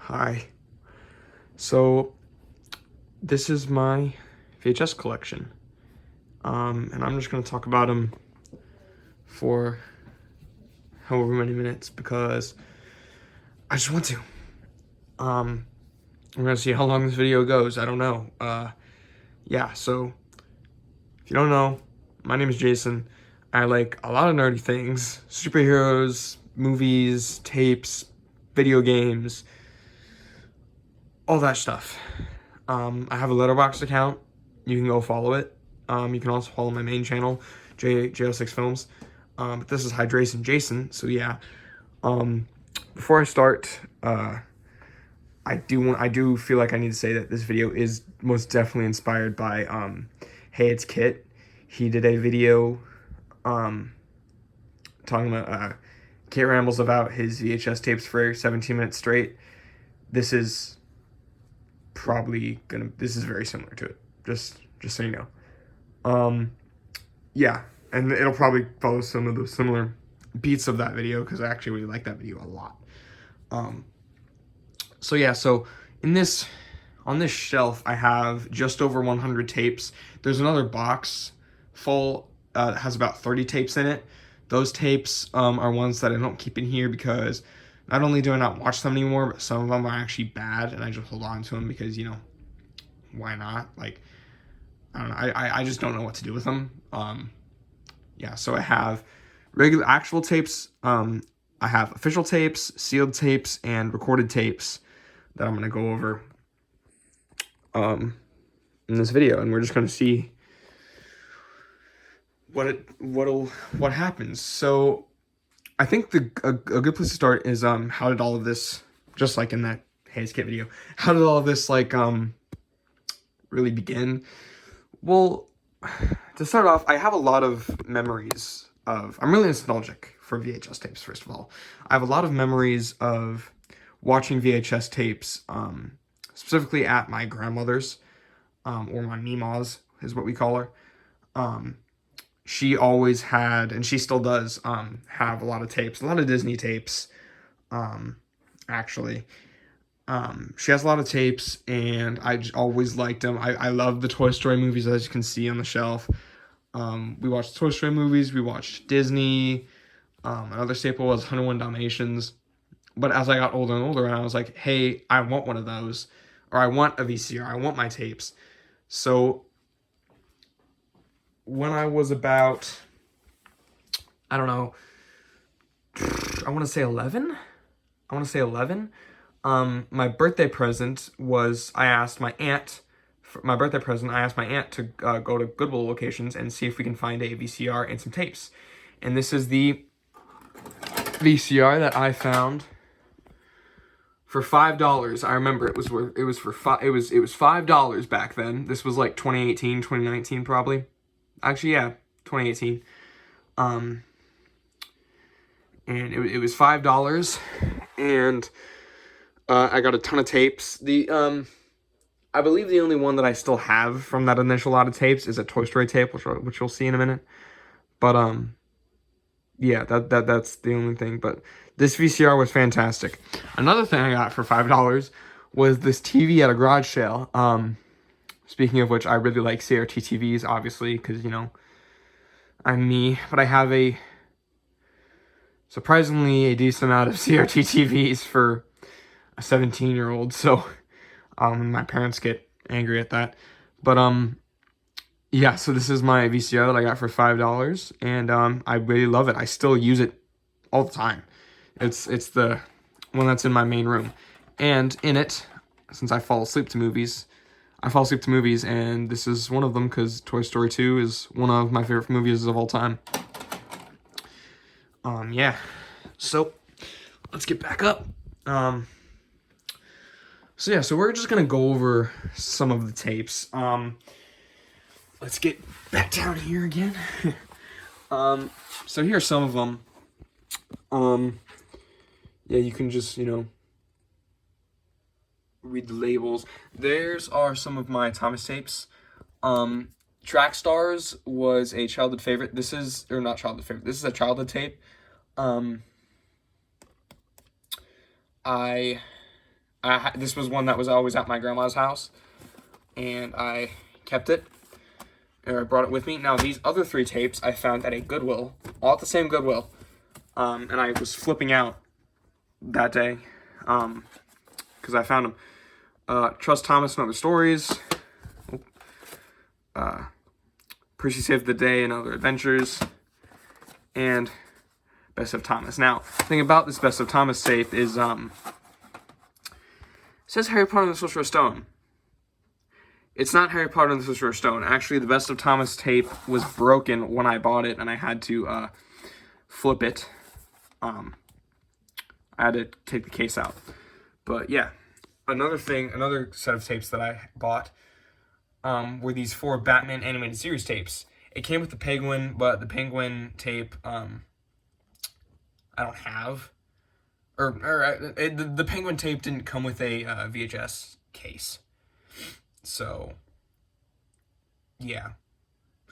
Hi. So this is my VHS collection. And I'm just gonna talk about them for however many minutes because I just want to. I'm gonna see how long this video goes. I don't know. Yeah, so if you don't know, my name is Jason. I like a lot of nerdy things: superheroes, movies, tapes, video games, all that stuff. I have a Letterboxd account. You can go follow it. You can also follow my main channel, J06 Films. But this is Hydration Jason, so yeah. Before I start, I do feel like I need to say that this video is most definitely inspired by Hey It's Kit. He did a video talking about Kit rambles about his VHS tapes for 17 minutes straight. This is very similar to it. Just so you know. Yeah, and it'll probably follow some of the similar beats of that video because I actually really like that video a lot. So yeah, so on this shelf I have just over 100 tapes. There's another box full that has about 30 tapes in it. Those tapes are ones that I don't keep in here because not only do I not watch them anymore, but some of them are actually bad, and I just hold on to them because, you know, why not? Like, I don't know. I just don't know what to do with them. Yeah, so I have regular actual tapes. I have official tapes, sealed tapes, and recorded tapes that I'm gonna go over in this video, and we're just gonna see what happens. So I think a good place to start is how did all of this, just like in that Hayes Kit video, how did all of this like really begin? Well, to start off, I have a lot of memories of, I'm really nostalgic for VHS tapes, first of all. I have a lot of memories of watching VHS tapes, specifically at my grandmother's, or my Mima's is what we call her. She always had, and she still does, have a lot of tapes, a lot of Disney tapes, actually. She has a lot of tapes, and I just always liked them. I love the Toy Story movies, as you can see on the shelf. We watched Toy Story movies, we watched Disney. Another staple was 101 Dalmatians. But as I got older and older, I was like, hey, I want one of those. Or I want a VCR, I want my tapes. So when I was about, I don't know, I want to say 11? My birthday present was, I asked my aunt, for my birthday present, I asked my aunt to go to Goodwill locations and see if we can find a VCR and some tapes. And this is the VCR that I found for $5. I remember it was $5 back then. This was like 2018, 2019 probably. Actually, yeah, 2018. And it was $5, and I got a ton of tapes. I believe the only one that I still have from that initial lot of tapes is a Toy Story tape, which you'll see in a minute. But yeah, that's the only thing. But this VCR was fantastic. Another thing I got for $5 was this TV at a garage sale. Speaking of which, I really like CRT TVs, obviously, because, you know, I'm me. But I have surprisingly a decent amount of CRT TVs for a 17-year-old, so my parents get angry at that. But yeah, so this is my VCR that I got for $5, and I really love it. I still use it all the time. It's the one that's in my main room, and in it, since I fall asleep to movies, and this is one of them because Toy Story 2 is one of my favorite movies of all time. Yeah, so let's get back up. So yeah, so we're just gonna go over some of the tapes. Let's get back down here again. So here are some of them. Yeah, you can just, you know, read the labels. There's are some of my Thomas tapes. Track Stars was a childhood favorite. This is, or not childhood favorite, this is a childhood tape. I This was one that was always at my grandma's house, and I kept it, or I brought it with me. Now, these other 3 tapes I found at a Goodwill, all at the same Goodwill, and I was flipping out that day, because I found them. Trust Thomas and Other Stories, Percy Saved the Day and Other Adventures, and Best of Thomas. Now, the thing about this Best of Thomas tape is, it says Harry Potter and the Sorcerer's Stone. It's not Harry Potter and the Sorcerer's Stone. Actually, the Best of Thomas tape was broken when I bought it, and I had to flip it. I had to take the case out. But yeah, another set of tapes that I bought were these 4 Batman animated series tapes. It came with the Penguin, but the Penguin tape I don't have. The Penguin tape didn't come with a VHS case. So, yeah,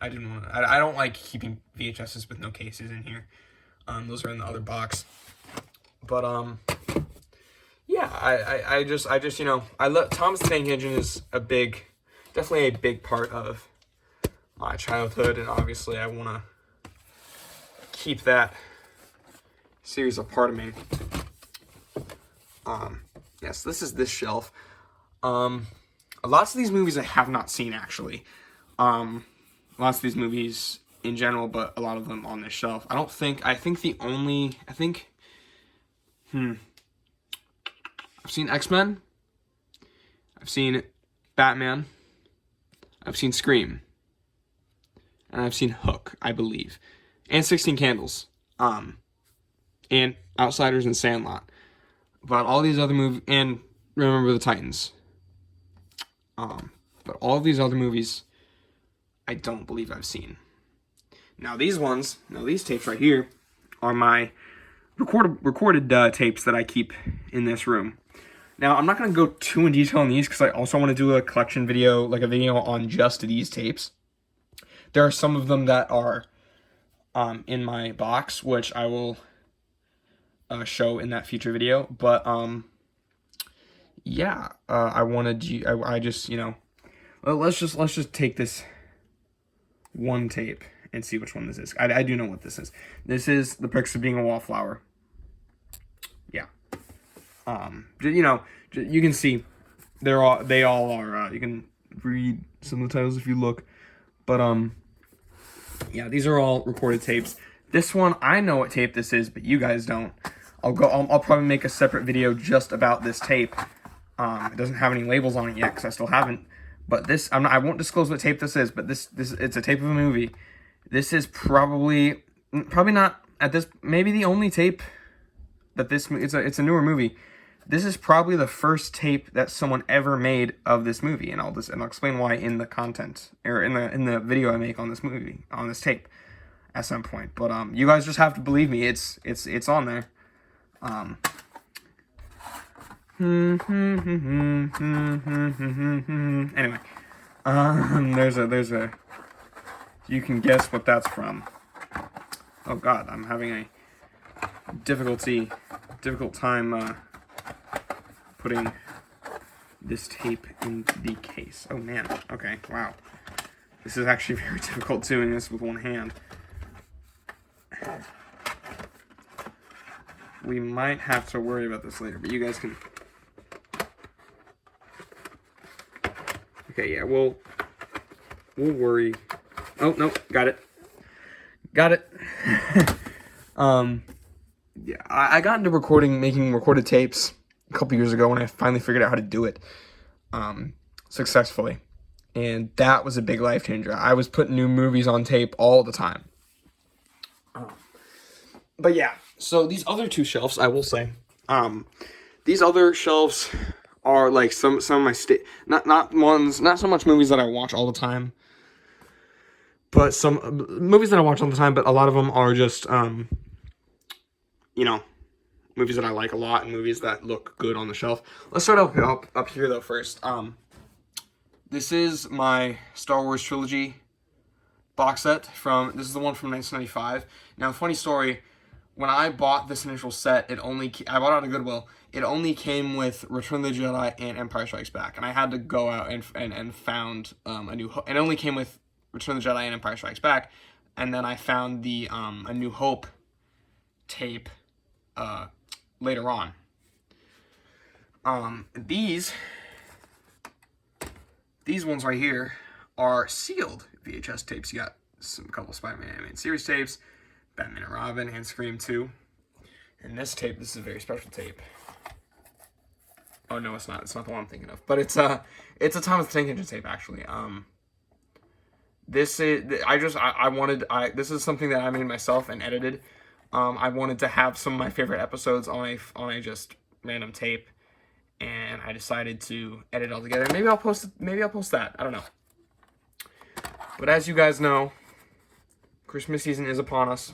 I didn't want to. I don't like keeping VHSs with no cases in here. Those are in the other box. But yeah, I just I love Thomas the Tank Engine is definitely a big part of my childhood, and obviously I want to keep that series a part of me. Yes, this is this shelf. Lots of these movies I have not seen, actually. Lots of these movies in general, but a lot of them on this shelf. I think I've seen X-Men. I've seen Batman. I've seen Scream. And I've seen Hook, I believe. And 16 Candles. And Outsiders and Sandlot. But all these other movies, and Remember the Titans. But all of these other movies, I don't believe I've seen. Now these tapes right here are my recorded tapes that I keep in this room. Now, I'm not going to go too in detail on these because I also want to do a collection video, like a video on just these tapes. There are some of them that are in my box, which I will show in that future video. But yeah, I just let's just take this one tape and see which one this is. I do know what this is. This is The Perks of Being a Wallflower. Yeah. You can see they all are. You can read some of the titles if you look. But yeah, these are all recorded tapes. This one, I know what tape this is, but you guys don't. I'll probably make a separate video just about this tape. It doesn't have any labels on it yet because I still haven't. But this, I won't disclose what tape this is. But this it's a tape of a movie. This is probably not at this, maybe the only tape that it's a newer movie. This is probably the first tape that someone ever made of this movie, and I'll explain why in the content or in the video I make on this movie, on this tape at some point. But you guys just have to believe me. It's on there. Anyway, there's a you can guess what that's from. Oh God, I'm having a difficult time putting this tape in the case. Oh man, okay, wow. This is actually very difficult doing this with one hand. We might have to worry about this later, but you guys can... Okay, yeah, we'll worry. Oh, no, got it. Yeah, I got into making recorded tapes a couple years ago when I finally figured out how to do it successfully. And that was a big life changer. I was putting new movies on tape all the time. But yeah, so these other two shelves, I will say, these other shelves are like some of my not so much movies that I watch all the time, but some movies that I watch all the time, but a lot of them are just movies that I like a lot and movies that look good on the shelf. Let's start up here though first. This is my Star Wars trilogy box set this is the one from 1995. Now, funny story, when I bought this initial set, I bought it out of Goodwill. It only came with Return of the Jedi and Empire Strikes Back, and I had to go out and found A New Hope. It only came with Return of the Jedi and Empire Strikes Back, and then I found the A New Hope tape later on. These ones right here are sealed VHS tapes. You got a couple Spider-Man animated series tapes, Batman and Robin, and Scream 2. And this tape, this is a very special tape. Oh no, it's not. It's not the one I'm thinking of. But it's a Thomas the Tank Engine tape, actually. This is this is something that I made myself and edited. I wanted to have some of my favorite episodes on a just random tape, and I decided to edit it all together. Maybe I'll post that. I don't know. But as you guys know, Christmas season is upon us.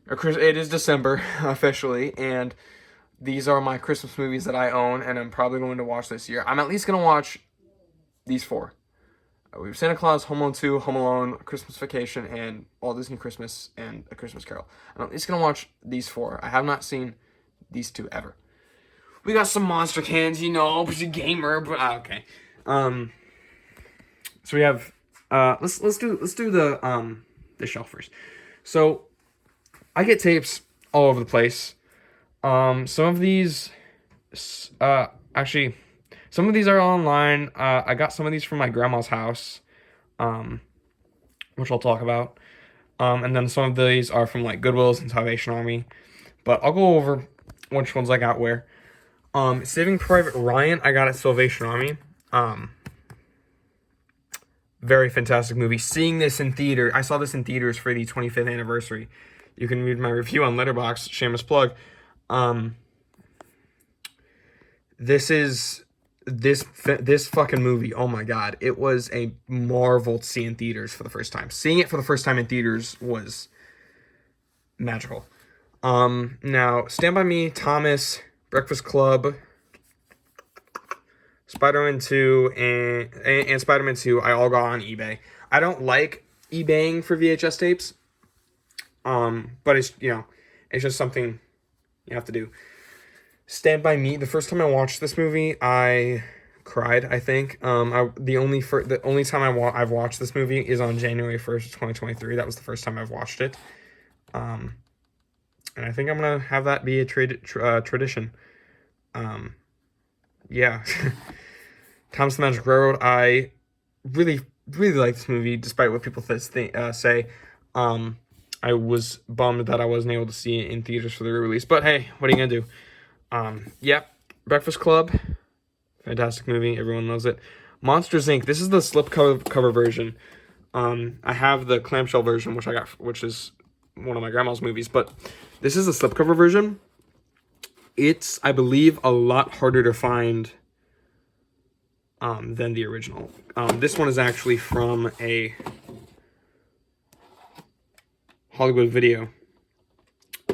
It is December officially, and these are my Christmas movies that I own, and I'm probably going to watch this year. I'm at least going to watch these 4. We have Santa Claus, Home Alone 2, Home Alone, Christmas Vacation, and Walt Disney Christmas, and A Christmas Carol. I'm at least going to watch these 4. I have not seen these 2 ever. We got some monster cans, you know, but you're a gamer, but okay. So we have let's do the shelf first. So I get tapes all over the place. Some of these actually some of these are online. I got some of these from my grandma's house, which I'll talk about. And then some of these are from like Goodwill's and Salvation Army. But I'll go over which ones I got where. Saving Private Ryan, I got at Salvation Army. Very fantastic movie. Seeing this in theater, I saw this in theaters for the 25th anniversary. You can read my review on Letterboxd, shameless plug. This fucking movie, oh my god, it was a marvel to see in theaters for the first time. Seeing it for the first time in theaters was magical. Now, Stand By Me, Thomas, Breakfast Club, Spider-Man 2, and Spider-Man 2, I all got on eBay. I don't like eBaying for VHS tapes, but it's, you know, it's just something you have to do. Stand By Me, the first time I watched this movie, I cried, I think. The only time I've watched this movie is on January 1st, 2023. That was the first time I've watched it. And I think I'm going to have that be a tradition. Yeah. Thomas the Magic Railroad, I really, really like this movie, despite what people say. I was bummed that I wasn't able to see it in theaters for the re-release, but hey, what are you going to do? Yeah, Breakfast Club, fantastic movie, everyone loves it. Monsters, Inc., this is the slipcover version. I have the clamshell version, which is one of my grandma's movies, but this is the slipcover version. It's, I believe, a lot harder to find than the original. This one is actually from a Hollywood Video,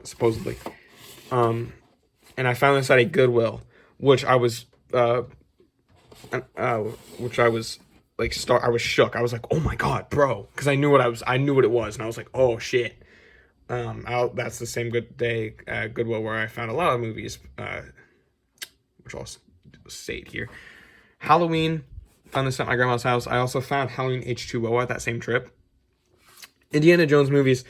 supposedly. And I found this at a Goodwill, which I was like, I was shook. I was like, oh my god, bro, because I knew what it was, and I was like, oh shit. That's the same Goodwill where I found a lot of movies, which I'll state here. Halloween, found this at my grandma's house. I also found Halloween H2O at that same trip. Indiana Jones movies,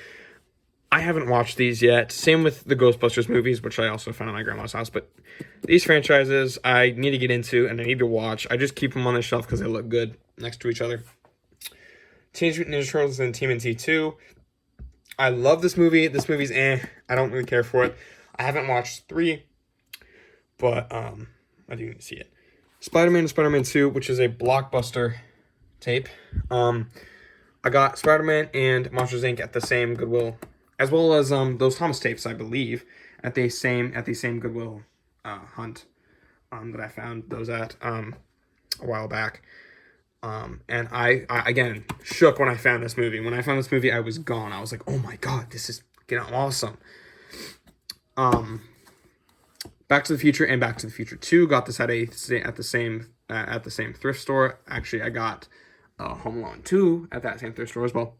I haven't watched these yet. Same with the Ghostbusters movies, which I also found at my grandma's house. But these franchises I need to get into and I need to watch. I just keep them on the shelf because they look good next to each other. Teenage Mutant Ninja Turtles and TMNT 2. I love this movie. This movie's I don't really care for it. I haven't watched 3, but I do need to see it. Spider-Man and Spider-Man 2, which is a blockbuster tape. I got Spider-Man and Monsters, Inc. at the same Goodwill, as well as those Thomas tapes, I believe, at the same Goodwill hunt that I found those at a while back. And I again shook when I found this movie. When I found this movie, I was gone. I was like, oh my god, this is awesome. Back to the Future and Back to the Future 2 got this at the same thrift store. Actually, I got Home Alone 2 at that same thrift store as well.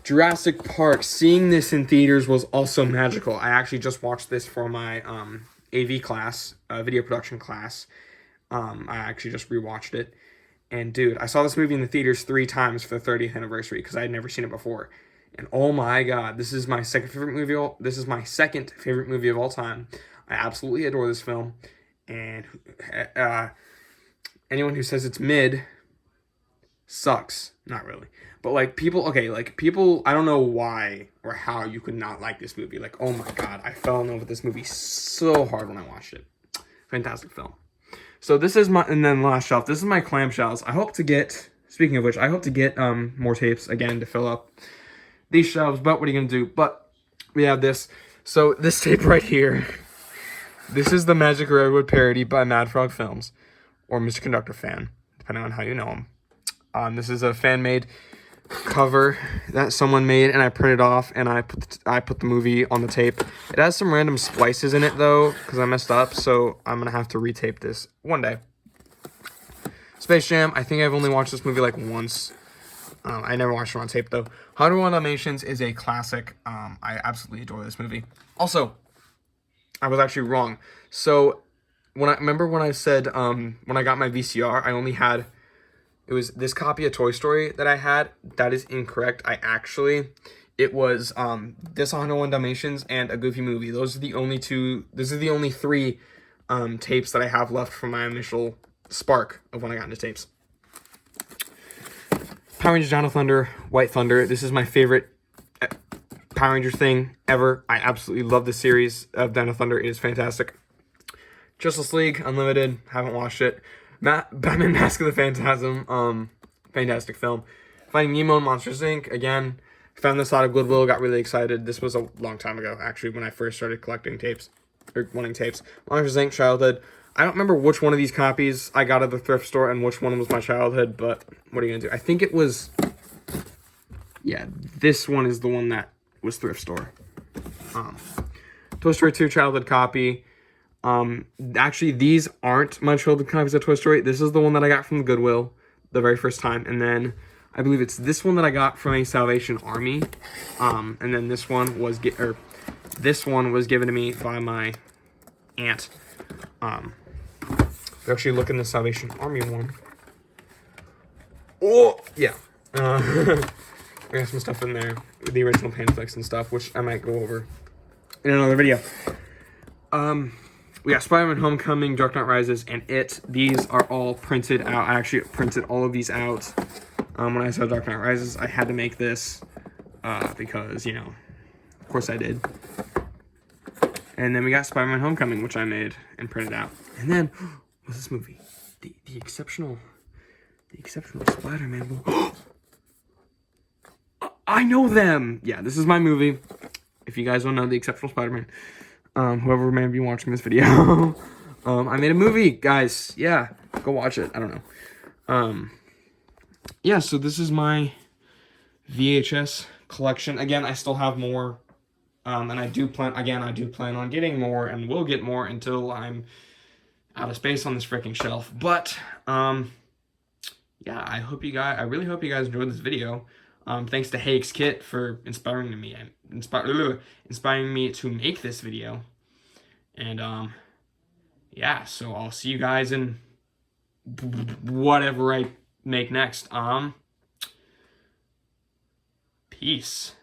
Jurassic Park. Seeing this in theaters was also magical. I actually just watched this for my AV class, video production class. I actually just rewatched it. And dude, I saw this movie in the theaters 3 times for the 30th anniversary because I had never seen it before. And oh my god, this is my second favorite movie. This is my second favorite movie of all time. I absolutely adore this film. And anyone who says it's mid sucks. Not really. But like people, okay, like people, I don't know why or how you could not like this movie. Like, oh my god, I fell in love with this movie so hard when I watched it. Fantastic film. So this is my, and then last shelf, this is my Clamshells. I hope to get, speaking of which, I hope to get more tapes again to fill up these shelves, but what are you going to do? But we have this. So this tape right here, this is the Magic Redwood parody by Mad Frog Films, or Mr. Conductor Fan, depending on how you know him. This is a fan-made cover that someone made, and I printed off, and I put the movie on the tape. It has some random splices in it though, because I messed up, so I'm gonna have to retape this one day. Space Jam. I think I've only watched this movie like once. I never watched it on tape though. 101 Dalmatians is a classic. I absolutely adore this movie. Also, I was actually wrong. So when I said when I got my VCR, I only had, it was this copy of Toy Story that I had. That is incorrect. It was this 101 Dalmatians and A Goofy Movie. Those are the only two, those are the only 3 tapes that I have left from my initial spark of when I got into tapes. Power Rangers Down of Thunder, White Thunder. This is my favorite Power Ranger thing ever. I absolutely love the series of Down of Thunder. It is fantastic. Justice League Unlimited, haven't watched it. Batman Mask of the Phantasm, fantastic film. Finding Nemo and Monsters Inc. Again, found this out of Goodwill, got really excited. This was a long time ago, actually, when I first started collecting tapes, or wanting tapes. Monsters Inc. Childhood. I don't remember which one of these copies I got at the thrift store and which one was my childhood, but what are you going to do? I think it was, yeah, this one is the one that was thrift store. Toy Story 2 childhood copy. Actually, these aren't my childhood copies of Toy Story. This is the one that I got from the Goodwill the very first time. And then I believe it's this one that I got from a Salvation Army. And then this one was given to me by my aunt. We actually look in the Salvation Army one. Oh, yeah. We got some stuff in there, the original Panflix and stuff, which I might go over in another video. We got Spider-Man Homecoming, Dark Knight Rises, and It. These are all printed out. I actually printed all of these out. When I saw Dark Knight Rises, I had to make this because, you know, of course I did. And then we got Spider-Man Homecoming, which I made and printed out. And then, what's this movie? The exceptional Spider-Man movie. I know them! Yeah, this is my movie. If you guys don't know The Exceptional Spider-Man, whoever may be watching this video, I made a movie, guys. Yeah, go watch it. I don't know. Yeah, so this is my VHS collection. Again, I still have more. And I do plan on getting more, and will get more until I'm out of space on this freaking shelf. But, yeah, I really hope you guys enjoyed this video. Thanks to Hake's Kit for inspiring me to make this video. And, yeah, so I'll see you guys in whatever I make next. Peace.